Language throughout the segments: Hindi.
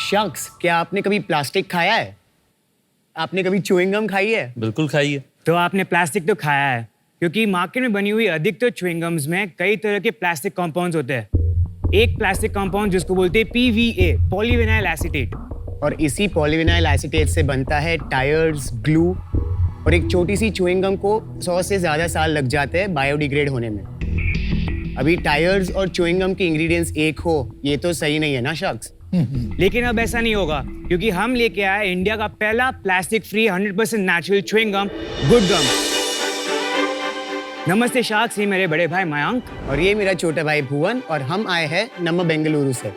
शख्स, क्या आपने कभी प्लास्टिक खाया है? आपने कभी च्युइंग गम खाई है? बिल्कुल खाई है। तो आपने प्लास्टिक तो खाया है, क्योंकि मार्केट में बनी हुई अधिकतर च्युइंग गम्स में कई तरह के प्लास्टिक कंपाउंड्स होते हैं। एक प्लास्टिक कंपाउंड जिसको बोलते हैं PVA, पॉलीविनाइल एसीटेट, और इसी पॉलीविनाइल एसीटेट से बनता है टायर्स, ग्लू, और एक छोटी सी च्युइंग गम को 100 से ज़्यादा साल लग जाते हैं बायोडिग्रेड होने में। अभी टायर्स और च्युइंग गम के इंग्रेडिएंट्स एक हो, ये तो सही नहीं है ना शख्स? लेकिन अब ऐसा नहीं होगा, क्योंकि हम लेके आए इंडिया का पहला plastic free 100% natural chewing gum, good gum. नमस्ते शाक्स, ये मेरे बड़े भाई मयंक और ये मेरा छोटा भाई भुवन, और हम आए हैं नम्मा बेंगलुरु से।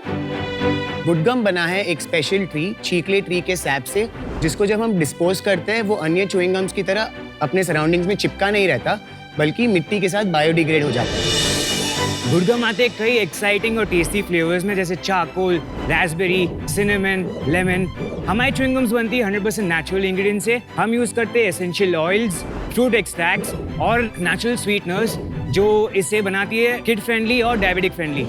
गुड गम बना है एक स्पेशल ट्री, चीकले ट्री के सैप से, जिसको जब हम डिस्पोज करते हैं वो अन्य च्युइंग गम्स की तरह अपने सराउंडिंग्स में चिपका नहीं रहता, बल्कि मिट्टी के साथ बायोडिग्रेड हो जाता है। गुड गम आते हैं कई एक्साइटिंग और टेस्टी फ्लेवर्स में, जैसे चारकोल, रास्पबेरी, सिनेमन, लेमन। हमारी च्युइंग गम्स बनती है 100% नेचुरल इंग्रेडिएंट्स से। हम यूज करते हैं एसेंशियल ऑयल्स, फ्रूट एक्सट्रैक्ट्स और नेचुरल स्वीटनर्स, जो इसे बनाती है किड फ्रेंडली और डायबिटिक फ्रेंडली।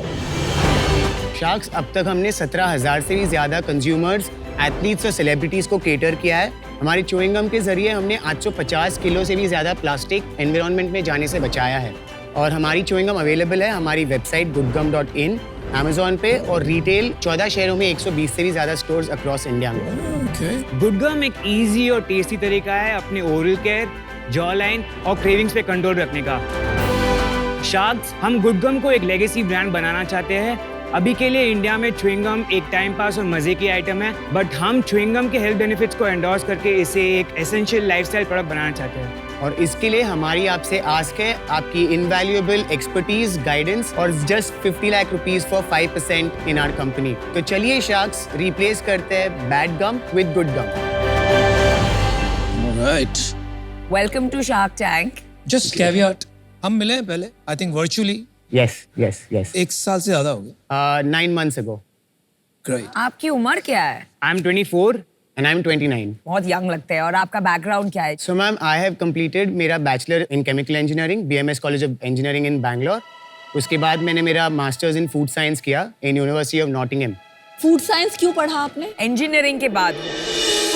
शार्क्स, अब तक हमने 17,000 से भी ज्यादा कंज्यूमर्स, एथलीट्स और सेलिब्रिटीज को केटर किया है। हमारी च्युइंग गम के जरिए हमने 850 किलो से भी ज्यादा प्लास्टिक एनवायरनमेंट में जाने से बचाया है। और हमारी च्युइंग गम अवेलेबल है हमारी वेबसाइट goodgum.in, अमेज़ॉन पे, और रिटेल 14 शहरों में 120 से भी ज्यादा स्टोर्स अक्रॉस इंडिया में। गुड गम एक इजी और टेस्टी तरीका है अपने ओरल केयर, जॉ लाइन और क्रेविंग्स पे कंट्रोल रखने का। शार्क्स, हम गुड गम को एक लेगेसी ब्रांड बनाना चाहते हैं। अभी के लिए इंडिया में च्युइंग गम एक टाइम पास और मजे की आइटम है, बट हम च्युइंग गम के हेल्थ बेनिफिट्स को एंडोर्स करके इसे एक एसेंशियल लाइफस्टाइल प्रोडक्ट बनाना चाहते हैं। और इसके लिए हमारी आपसे आस्क है आपकी इनवैल्यूएबल एक्सपर्टीज, गाइडेंस, और just 50 lakh rupees for 5% in our company. तो चलिए शार्क्स, रिप्लेस करते हैं bad gum with good gum. Alright. Welcome to Shark Tank. Just caveat. हम मिले हैं पहले, I think virtually. Yes. एक साल से ज्यादा हो गया. 9 months ago. Great. आपकी उम्र क्या है? I'm 24. And I'm 29. बहुत यंग लगते हैं। और आपका बैकग्राउंड क्या है? So ma'am, I have completed मेरा bachelor in chemical engineering, BMS college of engineering in Bangalore. उसके बाद मैंने मेरा मास्टर्स इन फूड साइंस किया in university of Nottingham. Food science क्यों पढ़ा आपने? इंजीनियरिंग के बाद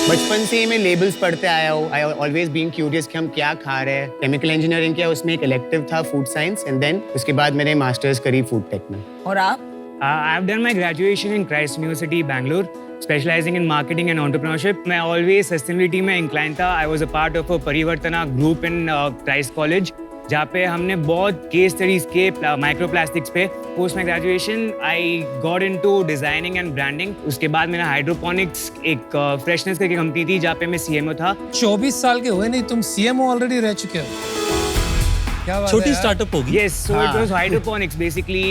बचपन से ही मैं लेबल्स पढ़ते आया हूँ। आई ऑलवेज बीन क्यूरियस कि हम क्या खा रहे हैं। केमिकल इंजीनियरिंग किया, उसमें एक इलेक्टिव था फूड साइंस, एंड देन उसके बाद मैंने मास्टर्स करी फूड टेक में। और आप? I've done my graduation in Christ University, Bangalore, specializing in marketing and entrepreneurship. मैं always sustainability में inclined था. I was a part of a परिवर्तना group in Christ College, जहाँ पे हमने बहुत केस स्टडीज के माइक्रोप्लास्टिक्स पे। Post my graduation I got into designing and branding. उसके बाद मैंने हाइड्रोपोनिक्स एक फ्रेशनेस करके कंपनी थी जहाँ पे मैं CMO था। 24 साल के हुए नहीं, तुम CMO ऑलरेडी रह चुके हो। क्या बात छोटी है स्टार्टअप होगी। Yes, so it was hydroponics, basically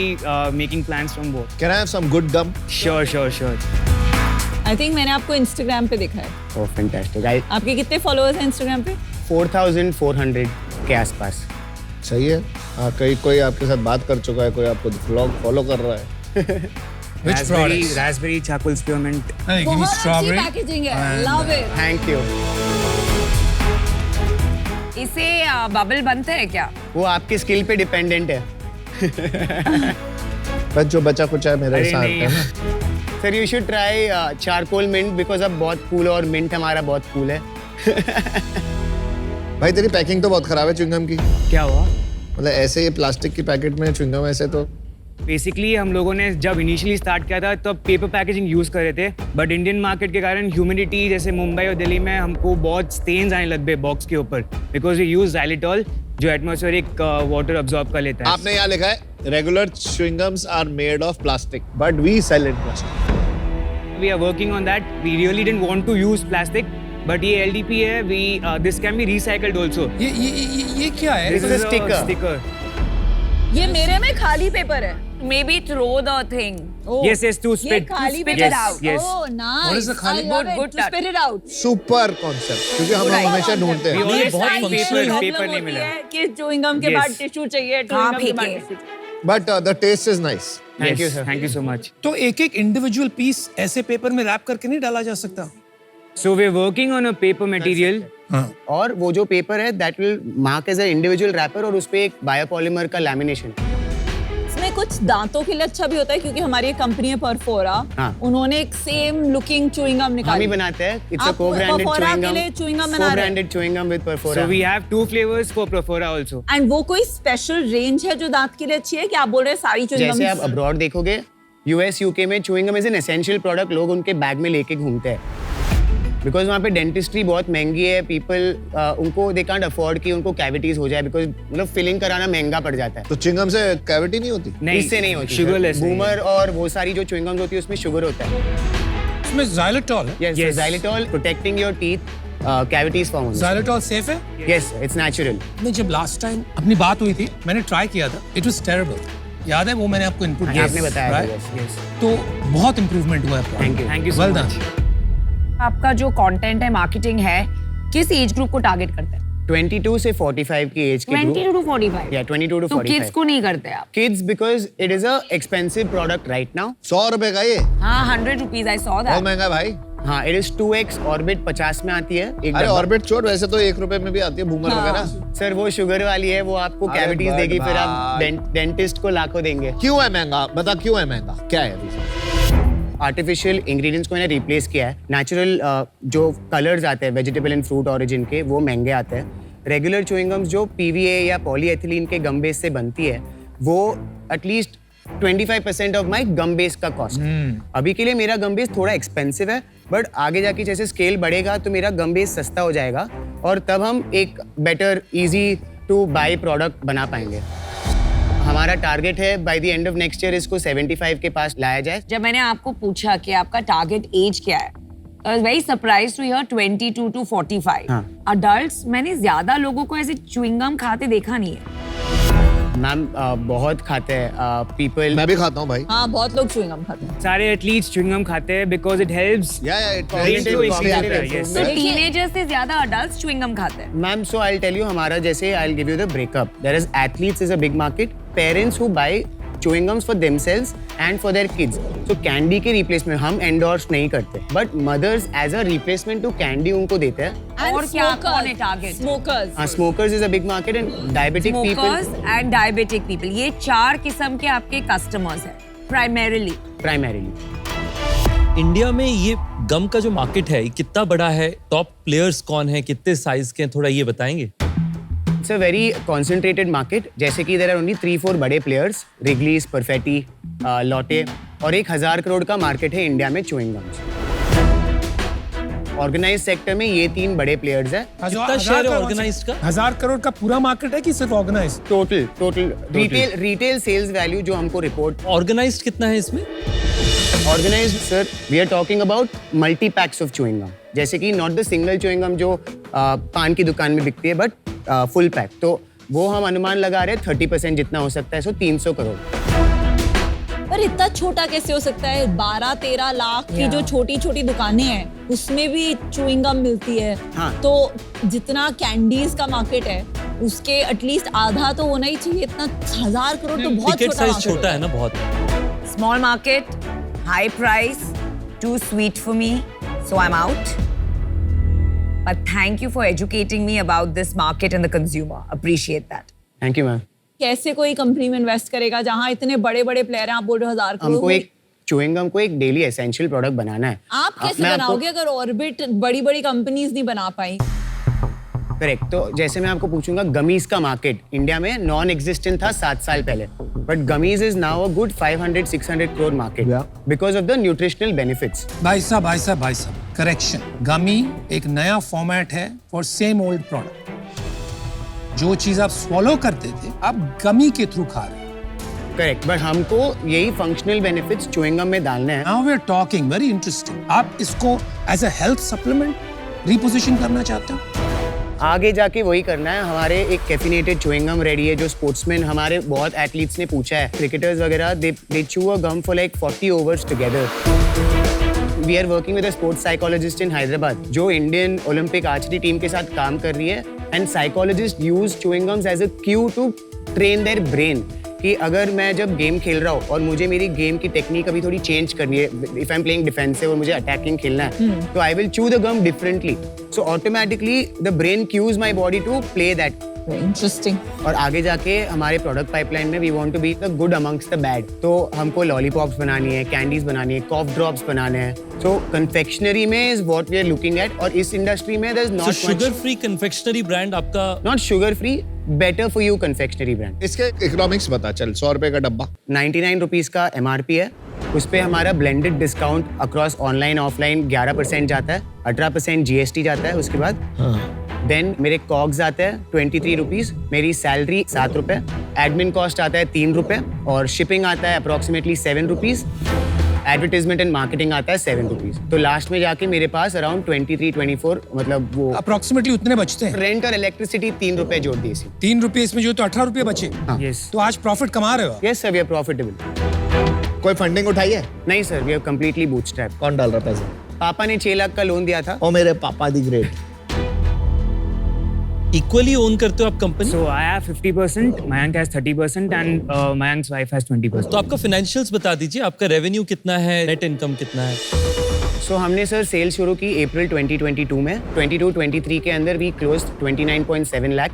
making plants from both. Can I have some good gum? Sure. I think मैंने आपको इंस्टाग्राम पे देखा है। Oh fantastic. आई आपके कितने फॉलोअर्स हैं इंस्टाग्राम पे? 4,400 के आसपास। सही है। कहीं कोई आपके साथ बात कर चुका है, कोई आपको व्लॉग फॉलो कर रहा है। Which products? Raspberry charcoal spearmint. Hey, give me बहुत अच्छी strawberry. पैकेजिंग है। And, love it. Thank you. इसे बबल बनते हैं क्या? वो आपकी स्किल पे डिपेंडेंट है। बस जो बचा कुछ है मेरे अरे साथ नहीं। है ना। Sir you should try charcoal mint, because अब बहुत कूल है और मिंट हमारा बहुत कूल है। भाई तेरी पैकिंग तो बहुत खराब है च्युइंगम की। क्या हुआ? मतलब ऐसे ये प्लास्टिक की पैकेट में च्युइंगम, ऐसे तो बेसिकली हम लोगों ने जब इनिशियली स्टार्ट किया था तब पेपर पैकेजिंग यूज कर रहे थे, बट इंडियन मार्केट के कारण ह्यूमिडिटी जैसे मुंबई और दिल्ली में हमको बहुत स्टेन्स आने लग गए बॉक्स के ऊपर, बिकॉज वी यूज xylitol जो एटमॉस्फेरिक वाटर अब्सॉर्ब कर लेता है। आपने यहाँ लिखा है regular chewing gums are made of plastic but we sell in plastic. We are working on that. We really didn't want to use plastic, but ये LDP है. This can be recycled also. ये क्या है? This is a sticker. sticker. ये मेरे में खाली पेपर है। Maybe throw the thing. Oh, Yes, to ये spit. खाली spit paper it out. Yes. Oh, nice. What is the खाली? I love Good it. To touch. spit it out. Super concept, क्योंकि हम हमेशा ढूंढते We हैं। always ये find सारी paper problem नहीं होती मिला। है कि च्युइंगम के Yes. बाद टिश्यू चाहिए, कहाँ च्युइंगम के बाद फेंके? Tissue. But the taste is nice. Thank you, sir. Thank you so much. तो एक इंडिविजुअल पीस ऐसे पेपर में रैप करके नहीं डाला जा सकता? So we're working on a paper material. हाँ. और वो जो पेपर है that will mark as a individual wrapper, और उस पे एक बायोपॉलीमर का लैमिनेशन है। इसमें कुछ दांतों के लिए अच्छा भी होता है क्योंकि हमारी एक कंपनी है परफोरा, हाँ। उन्होंने एक सेम लुकिंग च्युइंग गम हम ही निकाली। बनाते हैं। इट्स अ आप co-branded Perfora chewing के gum, लिए chewing gum बना रहे हैं? co-branded chewing gum with Perfora. So we have 2 flavors for Profora also. And वो कोई स्पेशल रेंज है जो दांत के लिए अच्छी है कि आप बोल रहे हैं सारी च्युइंग जैसे आप गम? अब्रॉड देखोगे यूएस यूके में chewing gum is an essential product, लोग उनके बैग में लेके घूमते हैं बिकॉज वहाँ पे डेंटिस्ट्री बहुत महंगी है। पीपल उनको दे कांट अफोर्ड कि उनको कैविटीज हो जाए बिकॉज मतलब फिलिंग कराना महंगा पड़ जाता है। तो चिंगम से कैविटी नहीं होती? नहीं, इससे नहीं होती। sugarless नहीं है। बूमर और वो सारी जो च्यूइंग गम्स होती है उसमें शुगर होता है। इसमें xylitol है। Yes, xylitol protecting your teeth cavities form होने xylitol सेफ है? Yes, it's natural. नहीं, जब लास्ट टाइम अपनी बात हुई थी मैंने ट्राई किया था, इट वाज टेरिबल। याद है वो मैंने आपको इनपुट दिया आपने बताया था, right? yes. तो बहुत इंप्रूवमेंट हुआ है। Thank you so Well much. done. आपका जो कंटेंट है, मार्केटिंग है, किस एज ग्रुप को टारगेट करते हैं? 22 से 45 की एज के 22 to 45? या 22 to तो 45 किड्स को नहीं करते आप? Kids because it is a expensive product right now. 100 रुपए का ये? हाँ, 100 rupees, I saw बहुत that. महंगा भाई। हाँ, इट इज 2x ऑर्बिट 50 में आती है एक अरे डब्बा। ऑर्बिट छोड़, वैसे तो 1 रुपए में भी आती है बूमर वगैरह। सर वो शुगर वाली है, वो आपको अरे कैविटीज बट देगी, फिर आप भाई। डेंटिस्ट को लाखों देंगे। क्यों है महंगा? बता क्यों है महंगा? क्या है रीजन? आर्टिफिशियल इंग्रेडिएंट्स को इन्हें रिप्लेस किया है। नेचुरल जो कलर्स आते हैं वेजिटेबल एंड फ्रूट ओरिजिन के, वो महंगे आते हैं। रेगुलर च्यूइंग गम्स जो पीवीए या पॉलीएथिलीन के गम बेस से बनती है, वो at least 25% of my gum base का कॉस्ट। अभी के लिए मेरा गम बेस थोड़ा एक्सपेंसिव है, बट आगे जाके जैसे स्केल बढ़ेगा तो मेरा गम बेस सस्ता हो जाएगा और तब हम एक better easy to buy product बना पाएंगे। हमारा टारगेट है by the end of next year इसको 75 के पास लाया जाए। जब मैंने आपको पूछा कि आपका टारगेट एज क्या है, I was very surprised to hear 22 to 45. हाँ। Adults, मैंने ज्यादा लोगों को ऐसे च्युइंग गम खाते देखा नहीं है। मैम बहुत खाते हैं पीपल। मैं भी खाता हूँ भाई। हाँ, बहुत लोग च्युइंग गम खाते हैं। सारे एथलीट्स च्युइंग गम खाते हैं because it helps. या Brain को increase करता है, yes. तो टीनेजर्स से ज्यादा अडल्ट्स च्युइंग गम खाते हैं। Ma'am so I tell you हमारा जैसे I give you the breakup. There is athletes is a big market, parents who buy chewing gums for themselves and for their kids. So candy के replacement हम endorse नहीं करते, but mothers as a replacement to candy उनको देते हैं। और क्या कौन है target? Smokers. हाँ, smokers is a big market and diabetic Smokers people and diabetic people, ये 4 किस्म के आपके कस्टमर्स हैं primarily. primarily। इंडिया में ये गम का जो मार्केट है ये कितना बड़ा है? टॉप प्लेयर्स कौन है? कितने साइज के हैं? थोड़ा ये बताएंगे। It's a very concentrated market. जैसे कि there are only 3-4 बड़े players, Wrigley's, Perfetti, Lotte, और 1000 करोड़ का मार्केट है इंडिया में च्यूइंग गम्स। ऑर्गेनाइज सेक्टर में ये 3 बड़े प्लेयर्स हैं। कितना शेयर है ऑर्गेनाइज्ड का? 1000 करोड़ का पूरा मार्केट है कि सिर्फ organise? Total retail sales value जो हमको रिपोर्ट। ऑर्गेनाइज्ड कितना है इसमें? Organised sir, we are talking about multi packs of chewing gum, जैसे कि not the single chewing gum जो पान की दुकान में बिकती है, बट फुल पैक। तो वो हम अनुमान लगा रहे हैं 30% जितना हो सकता है, सो 300 करोड़। पर इतना छोटा कैसे हो सकता है? 12-13 लाख की जो छोटी छोटी दुकानें हैं उसमें भी च्युइंग गम मिलती है। हाँ। तो जितना कैंडीज का मार्केट है उसके एटलीस्ट आधा तो होना ही चाहिए। इतना 1000 करोड़ तो बहुत टिकट छोटा साइज market छोटा है ना बहुत। Small market, high price, too sweet for me, so I'm out. But thank you for educating me about this market and the consumer. Appreciate that. Thank you ma'am. कैसे कोई कंपनी में इन्वेस्ट करेगा जहां इतने बड़े बड़े प्लेयर हैं? आप बोल रहे हो 1000 करोड़। हमको एक च्यूइंग गम को एक डेली एसेंशियल प्रोडक्ट बनाना है। आप कैसे मैं आपको- बनाओगे अगर ऑर्बिट बड़ी बड़ी कंपनीज नहीं बना पाई? करेक्ट। तो जैसे मैं आपको पूछूंगा, गमीज का मार्केट इंडिया में नॉन एग्जिस्टेंट था 7 साल पहले, but gummies is now a good 500-600 crore market because of the nutritional benefits. भाई साहब, करेक्शन। गमी एक नया फॉर्मेट है फॉर सेम ओल्ड प्रोडक्ट। जो चीज आप स्वॉलो करते थे आप गमी के थ्रू खा रहे हैं। करेक्ट, बट हमको यही फंक्शनल बेनिफिट्स च्यूइंग गम में डालने हैं। Now we are talking very interesting. आप इसको as a health supplement reposition करना चाहते हो? आगे जाके वही करना है। हमारे एक कैफिनेटेड च्यूइंग गम रेडी है जो स्पोर्ट्समैन, हमारे बहुत एथलीट्स ने पूछा है, क्रिकेटर्स वगैरह, दे chew a gum for like 40 overs together. We are working with a sports psychologist in Hyderabad जो इंडियन ओलंपिक आर्चरी टीम के साथ काम कर रही है, and psychologist use chewing gums as a cue to train their brain कि अगर मैं जब गेम खेल रहा हूँ और मुझे मेरी गेम की टेक्निक अभी थोड़ी चेंज करनी है, if I am playing defensive और मुझे अटैकिंग खेलना है, तो I will chew the gum differently, so automatically the brain cues my body to play that interesting. और आगे जाके हमारे प्रोडक्ट पाइपलाइन में we want to be the good amongst the bad. तो हमको लॉलीपॉप्स बनानी है, कैंडीज बनानी है, कॉफ ड्रॉप्स बनाने हैं। सो कन्फेक्शनरी में is what we are looking at. और इस इंडस्ट्री में there is So not sugar free confectionery brand आपका not sugar free, better for you confectionery brand. इसके इकोनॉमिक्स बता चल। 100 रुपए का डब्बा 99 रुपीज़ का MRP है। उस पे हमारा blended discount across online offline 11% जाता है, 18% GST जाता है उसके बाद। देन मेरे कॉग्स आते हैं 23 रुपीज़, मेरी सैलरी 7 रुपये, एडमिन कॉस्ट आता है 3 रुपये और शिपिंग आता है approximately 7 rupees, advertisement and marketing आता है 7 रुपीज़। तो लास्ट में जाके मेरे पास अराउंड 23-24 मतलब वो अप्रोक्सीमेटली उतने बचते हैं। रेंट और इलेक्ट्रिसिटी 3 रुपये जोड़ दी इसी। 3 रुपये इसमें जो तो 18 रुपये बचे। Yes. तो आज प्रॉफिट कमा रहे हो आप। Yes sir, we are profitable. कोई फंडिंग उठाई है? नहीं sir, we are completely bootstrap. कौन डाल रहा पैसा? पापा ने 6 लाख का लोन दिया था। ओ मेरे पापा दी ग्रेट। इक्वली ओन करते हो आप company? So I have 50%, Mayank has 30%, and Mayank's wife has 20%. तो आपका फाइनेंशियल्स बता दीजिए, आपका रेवेन्यू कितना है, नेट इनकम कितना है? सो हमने सर सेल शुरू की अप्रैल 2022 में। 22-23 के अंदर वी क्लोज 29.7 लाख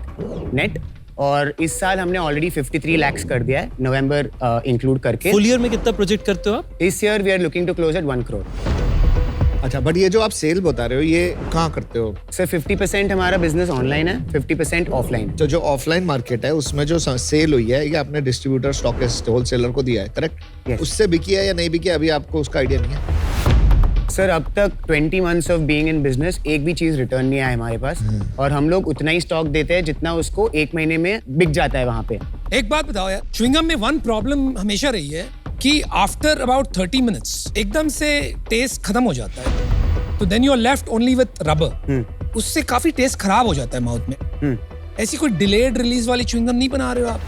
नेट और इस साल हमने ऑलरेडी 53 लाख कर दिया है नवंबर इंक्लूड करके। फुल ईयर में कितना प्रोजेक्ट करते हो आप? इस year we are looking to close at 1 crore. अच्छा, बट ये जो आप सेल बता रहे हो ये कहाँ करते हो? सर 50% हमारा बिजनेस ऑनलाइन है, 50% ऑफलाइन। तो जो ऑफलाइन मार्केट है उसमें जो सेल हुई है ये आपने डिस्ट्रीब्यूटर, स्टॉकिस्ट, होलसेलर को दिया है, करेक्ट? Yes. उससे बिकी है या नहीं बिकी है अभी आपको उसका आइडिया नहीं है? सर अब तक 20 months of being in business एक भी चीज रिटर्न नहीं आया हमारे पास और हम लोग उतना ही स्टॉक देते हैं जितना उसको 1 महीने में बिक जाता है वहाँ पे। एक बात बताओ यार, च्युइंगम में वन प्रॉब्लम हमेशा रही है कि आफ्टर अबाउट 30 मिनट्स एकदम से टेस्ट खत्म हो जाता है, तो then you are left only with rubber. उससे काफी टेस्ट खराब हो जाता है माउथ में। ऐसी कोई डिलेड रिलीज वाली च्युइंगम नहीं बना रहे हो आप?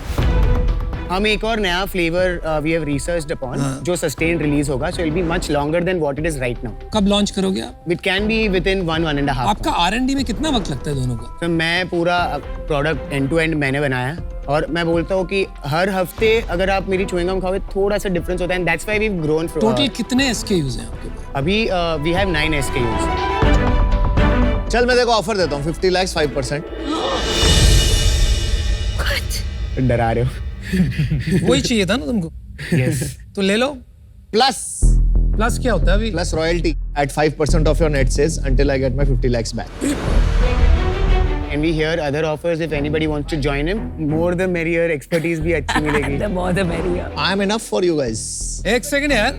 हम एक और नया flavour we have researched upon जो सस्टेन रिलीज होगा, so it will be much longer than what it is right now. कब लॉन्च करोगे आप? It can be within 1.5 आपका R&D में कितना वक्त लगता है दोनों का? तो मैं पूरा प्रोडक्ट एंड टू एंड मैंने बनाया है और मैं बोलता हूँ कि हर हफ्ते अगर आप मेरी च्युइंगम खाओगे थोड़ा सा डिफरेंस होता है and that's why we have grown. Total कितने SKUs हैं आपके पास? अभी वी हैव 9 SKUs। चल मैं देखो ऑफर देता हूँ 50 lakhs 5%। डरा रहे हो? वही चाहिए था ना तुमको? Yes. तो ले लो। प्लस प्लस क्या होता है अभी? Plus royalty at 5% of your net sales until I get my 50 lakhs back. And we hear other offers if anybody wants to join him. More the merrier, expertise भी अच्छी मिलेगी। The more the merrier. I am enough for you guys. एक सेकंड यार,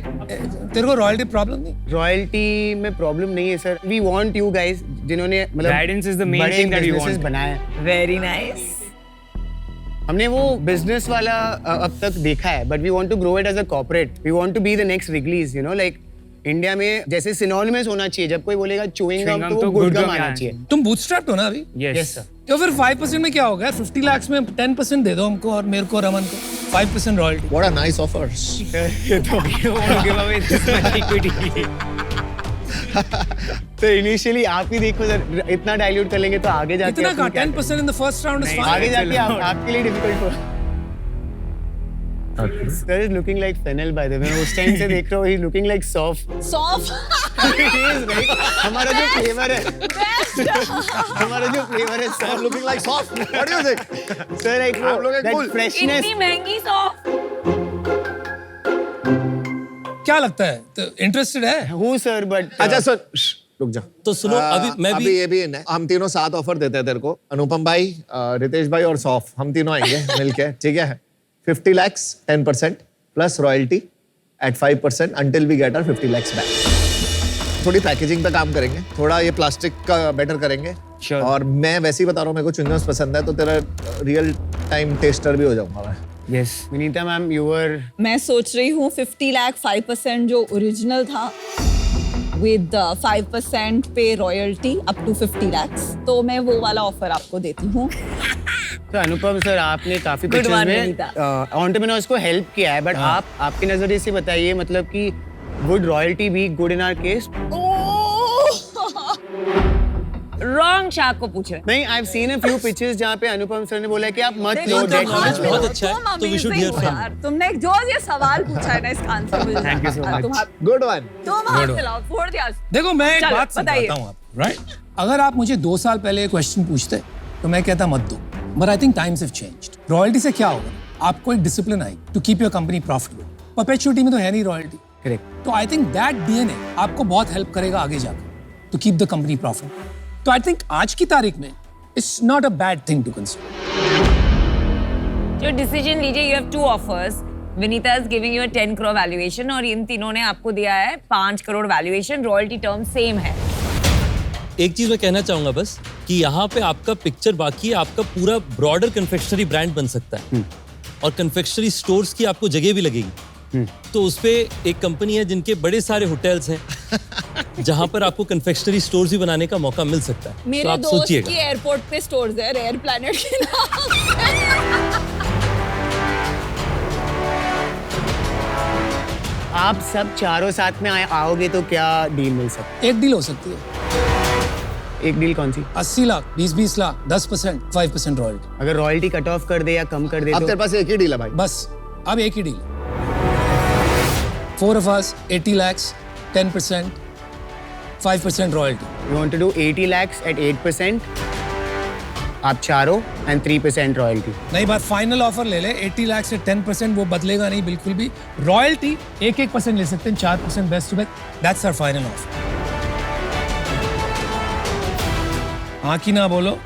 तेरे को रॉयल्टी प्रॉब्लम नहीं? रॉयल्टी में प्रॉब्लम नहीं है sir. We want you guys जिन्होंने मतलब Guidance is the main बड़े thing that we businesses want. बनाए हैं। Very nice. हमने वो बिजनेस वाला अब तक देखा है, but we want to grow it as a corporate. We want to be the next Wrigley's, you know, like India में जैसे सिनोनिमस होना चाहिए। जब कोई बोलेगा च्युइंग गम तो वो गुड गम आना चाहिए। तुम बूटस्ट्रैप्ड हो ना अभी? Yes. Yes sir. तो फिर 5% में क्या होगा? 50 lakhs में 10% दे दो हमको और मेरे को, रमन को 5% royalty. What a nice offer. You don't want to give away this much equity. तो इनिशियली आप ही देखो सर, इतना डाइल्यूट कर लेंगे तो आगे जाके इतना अपन का क्या 10% in the first round is नहीं, फाइन। आगे जाके आपके लिए डिफिकल्ट हो। Sir is looking like fennel by the way। मैं उस टाइम से देख रहा हूँ, he's looking like soft। Soft. He is right। हमारा जो फ्लेवर है, हमारा जो फ्लेवर है I'm soft। looking like soft. What do you think? Sir like I'm looking that cool। freshness। इतनी महंगी सॉफ्ट। क्या लगता है? तो इंटरेस्टेड है? हूँ सर, बट अच्छा सर रुक जा। तो सुनो, अभी मैं भी अभी ये भी है, हम तीनों 7 ऑफर देते हैं तेरे को। अनुपम भाई, रितेश भाई और सौफ, हम तीनों आएंगे मिलके, ठीक है? 50 lakhs 10% plus royalty at 5% until we get our 50 lakhs back। थोड़ी पैकेजिंग पे काम करेंगे, थोड़ा ये प्लास्टिक का बेटर करेंगे। Sure. और मैं वैसे ही बता रहा हूँ, मेरे को च्युइंगम्स पसंद है तो तेरा रियल टाइम टेस्टर भी हो जाऊंगा मैं। Yes. Vinita ma'am, you were मैं सोच रही हूँ 50 लाख 5% जो ओरिजिनल था विद 5% पे रॉयल्टी अप टू 50 lakhs, तो मैं वो वाला ऑफर आपको देती हूँ। तो अनुपम सर, आपने काफी Good पिक्चर्स one, में विनीता। एंटरप्रेन्योर्स को हेल्प किया है, बट आप आपके नजरिए से बताइए, मतलब कि would royalty be good in our case? Wrong shark को पूछ रहे। नहीं, I have seen a few pictures जहाँ पे अनुपम सर ने बोला है कि आप मत लो देखो, डेट। तुम आज बहुत में अच्छा है, तुम तो we should amazing hear हो from यार। तुमने जो ये सवाल पूछा है ना, इसका आंसर मुझे Thank you so हाँ, much। Good one. तुम हाथ मिलाओ, फोड़ दिया। देखो मैं एक चलो, बात बताइए। समझाता हूँ आप, राइट? अगर आप मुझे 2 साल पहले क्वेश्चन पूछते तो मैं कहता मत दो। But I think times have changed. Royalty से क्या होगा? आपको एक discipline I to keep your company profitable. Perpetuity में तो है नहीं royalty. करेक्ट। तो I think that DNA आपको बहुत help करेगा आगे जाकर to keep the company profitable. तो I think आज की तारीख में it's not a bad thing to consider. जो डिसीजन लीजिए, you have two offers. Vinita is giving you a 10 crore valuation और इन तीनों ने आपको दिया है 5 crore valuation. Royalty term same है. एक चीज मैं कहना चाहूंगा बस कि यहाँ पे आपका पिक्चर बाकी है, आपका पूरा ब्रॉडर कन्फेक्शनरी ब्रांड बन सकता है और कन्फेक्शनरी स्टोर्स की आपको जगह भी लगेगी। तो उस पे एक कंपनी है जिनके बड़े सारे होटल्स हैं जहां पर आपको कन्फेक्शनरी स्टोर्स भी बनाने का मौका मिल सकता है। तो मेरे आप दोस्त सोचिएगा। की एयरपोर्ट पे स्टोर्स है रेयर प्लैनेट के नाम। आप सब चारों साथ में आओगे तो क्या डील मिल सकता एक डील हो सकती है, है? एक डील कौन सी? 80 लाख, 20 लाख, 10%, 5% रॉयल्टी। अगर रॉयल्टी कट ऑफ कर दे या कम कर दे अब तो तेरे पास एक ही डील है भाई। बस अब एक ही deal. 4 of us, 80 lakhs, 10%, 5% royalty. you want to do 80 lakhs at 8%, आप चारों and 3% रॉयल्टी। नहीं बात फाइनल ऑफर ले ले, 80 लाख से 10% वो बदलेगा नहीं बिल्कुल भी। रॉयल्टी 1% ले सकते हैं, 4% best to best. That's our final offer. हाँ की ना बोलो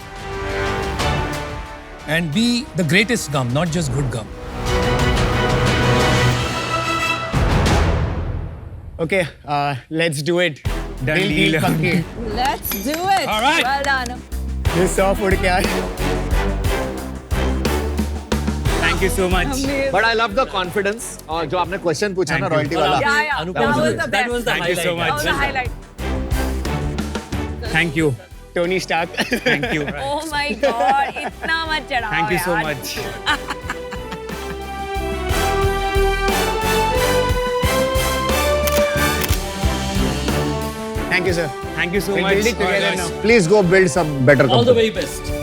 and be the greatest gum, not just good gum. Okay, let's do it. Done deal. पक्की। Let's do it. All right. Well done. ये 100 फुट क्या है? Thank you so much. Amazing. But I love the confidence और जो आपने क्वेश्चन पूछा ना Thank you. रॉयल्टी वाला। Yeah, yeah. Anupam That was ji, the that best. was the Thank you so highlight. That was the much. highlight. Thank you. Tony Stark. Thank you. Oh my God, इतना मत चढ़ाओ Thank you so यार। much. Thank you, sir. Thank you so We'll much. build it together now. Please go build some better All the company. very best.